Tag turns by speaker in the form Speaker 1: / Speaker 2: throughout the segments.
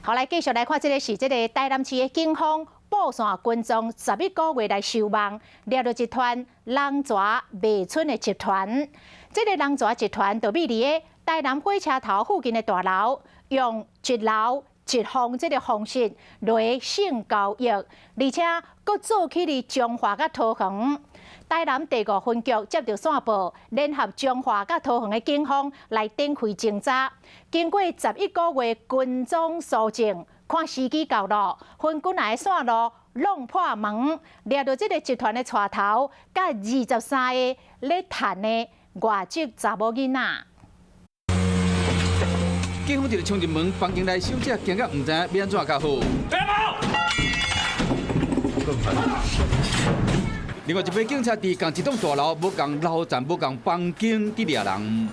Speaker 1: 好，来继续来看，这个是这个台南市的警方布线军装，11个月来收网，抓到一团人蛇卖春的集团。这个人蛇集团就秘伫个台南火车头附近的大楼，用一楼一房这个方式来性交易，而且佫做起哩彰化甲桃园。台南第5分局接到线报，联合彰化甲桃园的警方来展开侦查。经过11个月军装搜证，看时机到了，分军来线路弄破门，抓到这个集团的带头，甲23个咧谈的外籍查某囡仔。
Speaker 2: 警方就冲入门，房间内小姐惊甲唔知要安怎较好。另外一批警察伫共一栋大楼，无共楼层，无共房间伫抓人。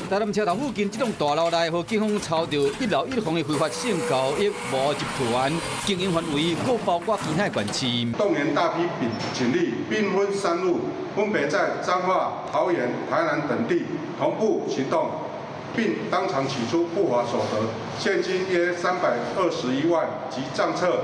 Speaker 2: 台南车头附近这栋大楼内，和警方抄到1楼1房的非法性交易无集团，经营范围佫包括其他县市。
Speaker 3: 动员大批警力，兵分3路，分别在彰化、桃园、台南等地同步行动，并当场取出不法所得，现金约321万及账册。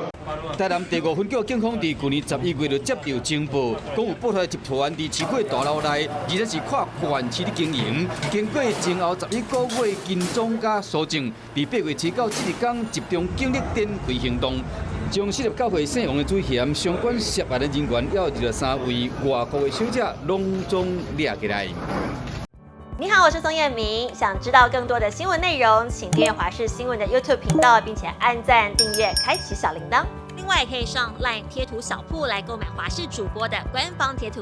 Speaker 2: 台南第5分局警方伫去年11月就接到情报，讲有捕获集团伫市区大楼内，而且是跨县市的经营。经过前后11个月跟踪加搜证，伫8月7到7日间集中警力展开行动，将涉入教会姓王的罪嫌相关涉案的人员，要23位外国的小姐拢总抓起来。
Speaker 4: 你好，我是宋彦明。想知道更多的新闻内容，请订阅华视新闻的 YouTube 频道，并且按赞、订阅、开启小铃铛。
Speaker 5: 另外，可以上 LINE 贴图小铺来购买华视主播的官方贴图。